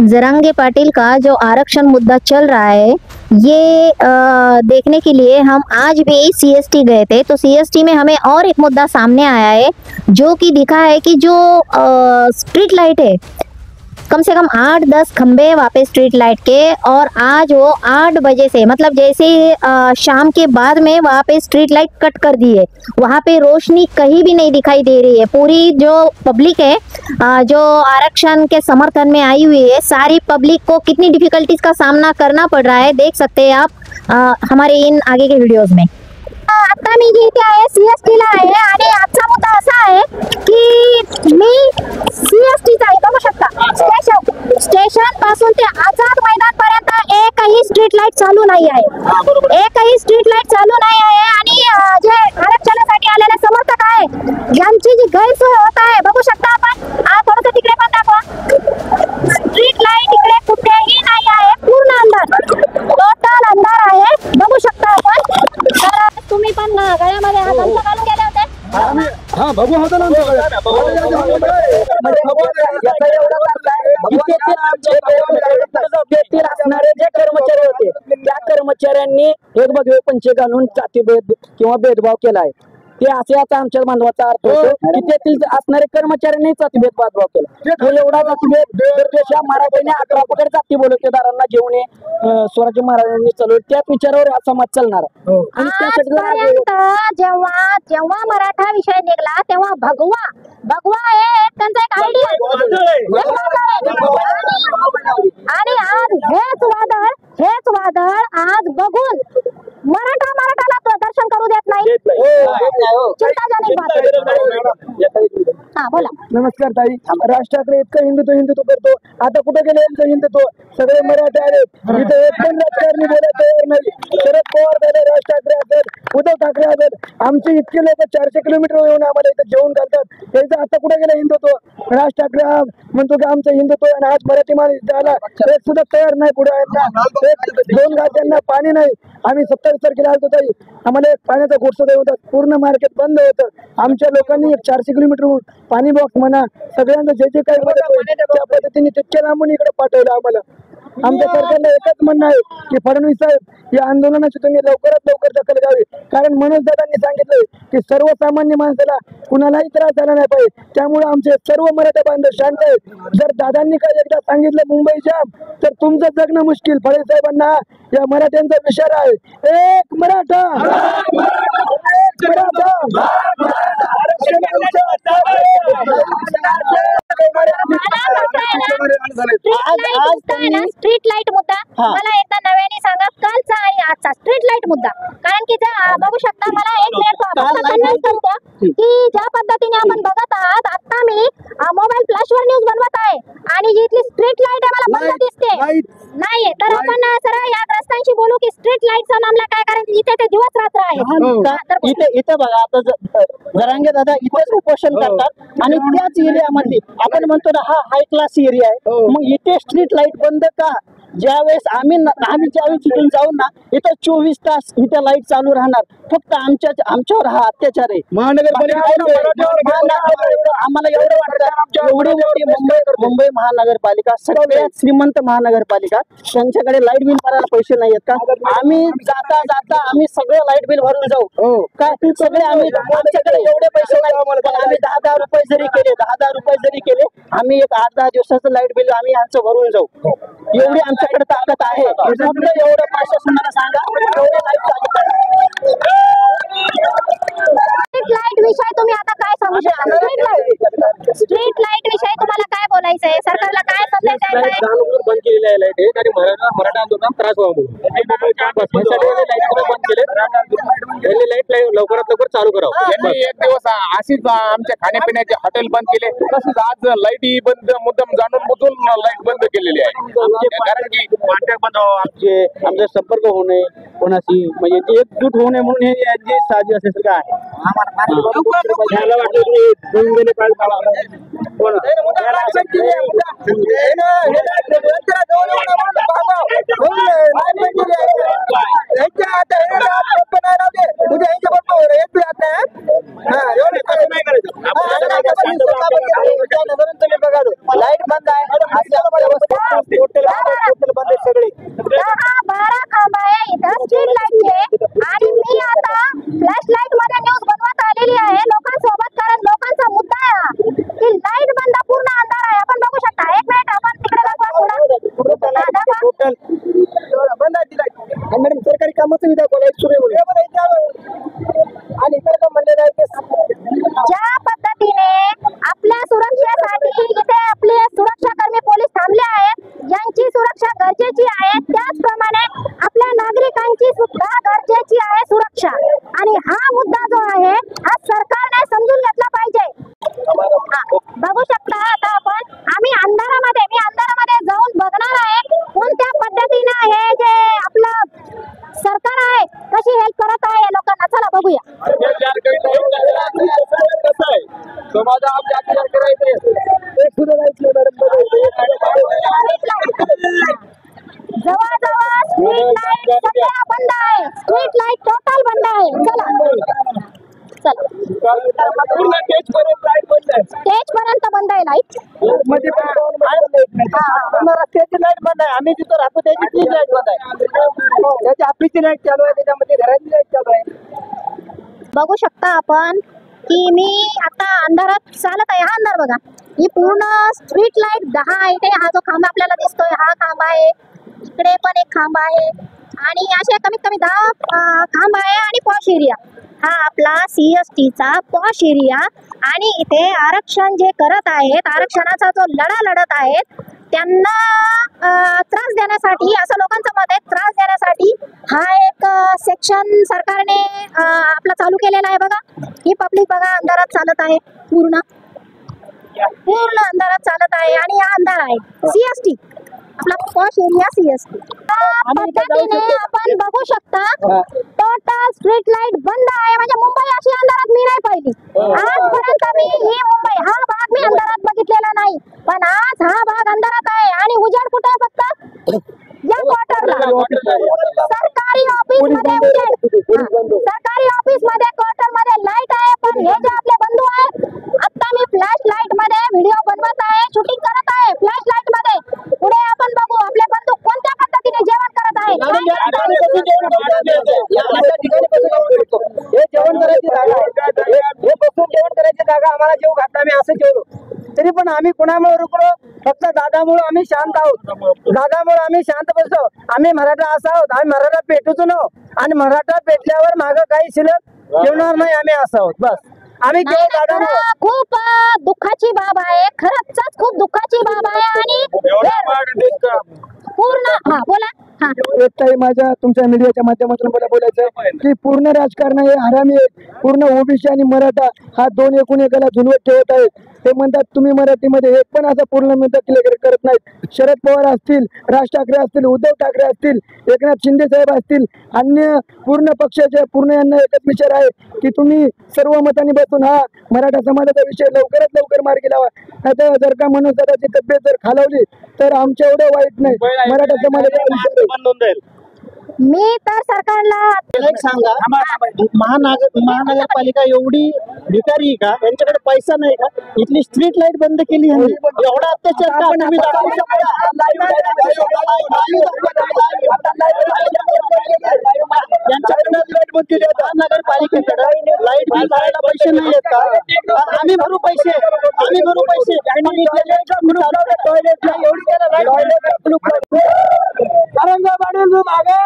जरांगे पाटिल का जो आरक्षण मुद्दा चल रहा है, ये देखने के लिए हम आज भी सीएसटी गए थे। तो सीएसटी में हमें और एक मुद्दा सामने आया है, जो कि दिखा है कि जो स्ट्रीट लाइट है, कम से कम 8-10 खंबे वहाँ पे स्ट्रीट लाइट के, और आज वो 8 बजे से, मतलब जैसे शाम के बाद में वहाँ पे स्ट्रीट लाइट कट कर दी है। वहाँ पे रोशनी कहीं भी नहीं दिखाई दे रही है। पूरी जो पब्लिक है जो आरक्षण के समर्थन में आई हुई है, सारी पब्लिक को कितनी डिफिकल्टीज का सामना करना पड़ रहा है, देख सकते हैं आप हमारे इन आगे के व्हिडिओज में। आता मी इथे आहे सीएसटी ला आहे आणि आजचा मुद्दा असा आहे की मी सीएसटी चा आहे, बघू शकता स्टेशन पासून ते आझाद मैदान पर्यंत एकही स्ट्रीट लाईट चालू नाही आहे, एकही स्ट्रीट लाईट चालू नाही आहे। आणि जे आरक्षणासाठी आलेले समर्थक आहे, ज्यांची जी गैरसोय होत आहे, बघू शकता आपण। थोडंसं तिकडे पण दाखवा, स्ट्रीट लाईट इकडे कुठेही नाही आहे, पूर्ण अंधार, टोटल अंधार आहे, बघू शकता आपण। तर तुम्ही पण गळ्यामध्ये हात घालून गेले होते? हा भगवा होता ना असणारे जे कर्मचारी होते, त्या कर्मचाऱ्यांनी एक भगवे पंचे घालून जातीभेद किंवा भेदभाव केलाय। ते असे आता आमच्या बांधवाचा अर्थ होतो की तेथील असणारे कर्मचाऱ्यांनी जातीभेद भेदभाव केला। एवढा जातीभेद देशा मराठीने 11 पकड जाती बोलवतेदारांना घेऊन स्वराज्य महाराजांनी चालवलं, त्याच विचारावर हा समाज चालणार। आणि जेव्हा जेव्हा मराठा विषय निघला तेव्हा भगवा हे त्यांचा एक आयडिया, आणि आज हेच वादळ आज बघून मराठाला दर्शन करू देत नाही। चिंताजनक बात। हा बोला। नमस्कार ताई, राज ठाकरे इतकं हिंदुत्व करतो, आता कुठे गेले यांचं हिंदुत्व? सगळे मराठी आले, इथे एक पण राजकारणी बोलायला तयार नाही। शरद पवार झाले, राज ठाकरे असतात, उद्धव ठाकरे असतात, आमचे इतके लोक 400 किलोमीटर येऊन आम्हाला इथे जेवण घालतात, त्यांचं आता कुठे गेलं हिंदुत्व? राज ठाकरे म्हणतो की आमचं हिंदुत्व, आणि आज मराठी माणूस झाला एक सुद्धा तयार नाही पुढे यांना। 2 घाट्यांना पाणी नाही। आम्ही 27 तारखेला आलतो ताई, आम्हाला एक पाण्याचा गोठा देत होता, पूर्ण मार्केट बंद होतं। आमच्या लोकांनी 400 किलोमीटर पाणी बॉक्स म्हणा, सगळ्यांना जे काही मदत त्या पद्धतीने तितक्या लांबून इकडे पाठवलं आम्हाला। आमच्या सरकारला एकच म्हणणं आहे की फडणवीस साहेब या आंदोलनाची तुम्ही लवकरात लवकर दखल घ्यावी, कारण मनोज दादांनी सांगितलंय की सर्वसामान्य माणसाला कुणालाही त्रास झाला नाही पाहिजे, त्यामुळे आमचे सर्व मराठा बांधव शांत आहेत। जर दादांनी काही एकदा सांगितलं मुंबई जाम, तर तुमचं जगणं मुश्किल। फडणवीस साहेबांना या मराठ्यांचा इशारा आहे, एक मराठा एक मराठा। स्ट्रीट लाईट मुद्दा मला एकदा नव्याने सांगा, कालचा आणि आजचा स्ट्रीट लाईट मुद्दा। कारण की बघू शकता, मला एक मिनिट की ज्या पद्धतीने आपण बघत आहात, आता मी मोबाईल फ्लॅशवर न्यूज बनवत आहे आणि इथली स्ट्रीट लाईट आहे मला बंद दिसते नाहीये। तर आपण सरळ या ग्रस्तांशी बोलू की स्ट्रीट लाईटचा मामला काय, कारण इथे ते दिवस रात्र आहे। इथे बघा, आता जरांगे दादा इथेच उपोषण करतात आणि त्याच एरियामध्ये आपण म्हणतो ना हा हाय क्लास एरिया आहे, मग इथे स्ट्रीट लाईट बंद का? ज्यावेळेस आम्ही ज्यावेळेस इथून जाऊन ना, इथं 24 तास इथे लाईट चालू राहणार, फक्त आमच्यावर हा अत्याचार आहे। आम्हाला एवढं वाटतं, एवढी मोठी मुंबई महानगरपालिका, सगळ्यात श्रीमंत महानगरपालिका, त्यांच्याकडे लाईट बिल भरायला पैसे नाही आहेत का? आम्ही जाता आम्ही सगळं लाईट बिल भरून जाऊ काय? सगळे आमच्याकडे एवढे पैसे नाही, पण आम्ही 10,000 रुपये जरी केले, 10,000 रुपये जरी केले, आम्ही एक 8-10 दिवसाचं लाईट बिल आम्ही यांचं भरून जाऊ, एवढी आमच्याकडे ताकद आहे। एवढं प्रशासनाला सांगा, लाईट विषय तुम्ही आता काय सांगू शकता? स्ट्रीट लाईट विषय तुम्हाला काय बोलायचं आहे? सरकारला काय संदेश द्यायचा आहे? बंद केलेली आहे लाईट, आणि मराठा आंदोलन त्रास व्हावा बंद केले, लाईट लवकरात लवकर चालू करावं। यांनी एक दिवस अशीच आमच्या खाण्यापिण्याचे हॉटेल बंद केले, तसंच आज लाईट बंद, मुद्दाम जाणून बुजून लाईट बंद केलेली आहे। कारण की कॉन्टॅक्ट बंद व्हावा, आमचा संपर्क होऊ नये कोणाशी, म्हणजे ते एकजूट होऊ नये म्हणून हे यांची साधी असेल काय आहे। लाईट बंद आहे, टोटल बंद आहे लाईट. आणि मॅडम सरकारी कामाचं विधा लाईट सुरू आहे आणि इतर काम म्हणलेलं आहे ते ज्या पद्धतीने आपल्या सुरक्षेसाठी इथे आपले सुरक्षाकर्मी पोलीस थांबले आहेत, ज्यांची सुरक्षा गरजेची आहे त्याचप्रमाणे आपल्या नागरिकांची सुद्धा गरजेची आहे सुरक्षा. आणि हा मुद्दा जो आहे हा सरकारने समजून घेतला पाहिजे. बघू शकता आता आपण मी अंधारामध्ये जाऊन बघणार आहे कोणत्या पद्धतीने हे जे आपलं सरकार आहे कशी हेल्प करत आहे या लोकांना. चला बघूया. कसं आहे समाजात जागृत करायचं एक सुद्धा लाईट नाही मॅडम. जवळजवळ स्ट्रीट लाईट सगळ्या बंद आहे. स्ट्रीट लाईट टोटल बंद आहे. चला पूर्ण स्टेज पर्यंत लाईट बंद आहे. स्टेज पर्यंत बंद आहे लाईट. मध्ये रस्त्याची लाईट बंद आहे. आम्ही जिथं राहतो त्याची ती लाईट बंद आहे. त्याची ऑफिसची लाईट चालू आहे, त्याच्यामध्ये घराची लाईट चालू आहे. बघू शकता आपण की मी आता अंधारात चालत आहे. हा अंधार बघा, ही पूर्ण स्ट्रीट लाईट 10 आहे. ते हा जो खांब आपल्याला दिसतोय हा खांब आहे, इकडे पण एक खांब आहे आणि असे कमीत कमी 10 खांब आहे. आणि पॉश एरिया हा आपला CST चा पॉश एरिया. आणि इथे आरक्षण जे करत आहेत, आरक्षणाचा जो लढा लढत आहेत त्यांना त्रास देण्यासाठी, असं लोकांचं मत आहे, त्रास देण्यासाठी हा एक सेक्शन सरकारने आपला चालू केलेला आहे. बघा ही पब्लिक बघा अंधारात चालत आहे, पूर्ण अंधारात चालत आहे. आणि हा अंधार आहे CST आपला पॉश एरिया CST. पद्धतीने आपण बघू शकता टोटल स्ट्रीट लाईट बंद आहे. म्हणजे मुंबई अशी अंधारात मी नाही पाहिली आजपर्यंत. मी ही मुंबई हा भाग मी अंधारात बघितलेला नाही, पण आज हा भाग अंधारात आहे. आणि उजेड कुठे आहे फक्त या क्वार्टरला. सरकारी ऑफिस मध्ये उजेड, सरकारी ऑफिस मध्ये क्वार्टर मध्ये लाईट आहे. पण हे जे आपले बंधू आहेत, आता मी फ्लॅश लाईट मध्ये व्हिडिओ बनवत आहे, शूटिंग करत आहे फ्लॅश लाईट मध्ये. पुढे आपण बघू आपले बंधू कोणत्या पद्धतीने जेवण करत आहे. हे जेवण करायची जागा आहे, हे बसून जेवण करायची जागा. आम्हाला जेव घातला आम्ही असं जेवलो, तरी पण आम्ही कुणामुळे रुकलो? फक्त दादामुळे आम्ही शांत आहोत. दादामुळे आम्ही शांत बसलो. आम्ही मराठा असा आहोत, आम्ही मराठा पेटूच नो. आणि मराठा पेटल्यावर मागं काही शिल्लक ठेवणार नाही. आम्ही असं आहोत बस. आम्ही खूप दुःखाची बाब आहे, खरंच खूप दुःखाची बाब आहे. आणि पूर्ण हा बोला. एकटाही माझ्या तुमच्या मीडियाच्या माध्यमातून मला बोलायचं आहे की पूर्ण राजकारण हे हरामी आहे. पूर्ण ओबीसी आणि मराठा हा दोन एकूण एकाला झुलवत ठेवत आहेत. ते म्हणतात तुम्ही मराठीमध्ये एक पण असा पूर्ण मुद्दा क्लिअर करत नाहीत. शरद पवार असतील, राज ठाकरे असतील, उद्धव ठाकरे असतील, एकनाथ शिंदे साहेब असतील, अन्य पूर्ण पक्षाचे पूर्ण यांना एकच विचार आहे की तुम्ही सर्व मतांनी बसून हा मराठा समाजाचा विषय लवकरात लवकर मार्गी लावा. आता जर का मनोजदादाची तब्येत जर खालावली तर आमच्या एवढं वाईट नाही. मराठा समाजाचा विषय मी तर सरकारला एक सांगा, महानगरपालिका एवढी भिकारी आहे का? यांच्याकडे पैसा नाही का? इथली स्ट्रीट लाईट बंद केली आहे. एवढा अत्याचार का तुम्ही दाखवू शकता? यांच्याकडे लाईट बंद केली आहे. महानगरपालिकेकडे लाईट बिल भरायला पैसे नाही आहेत का? आम्ही भरू पैसे, आम्ही भरू पैसे. औरंगाबाद मागे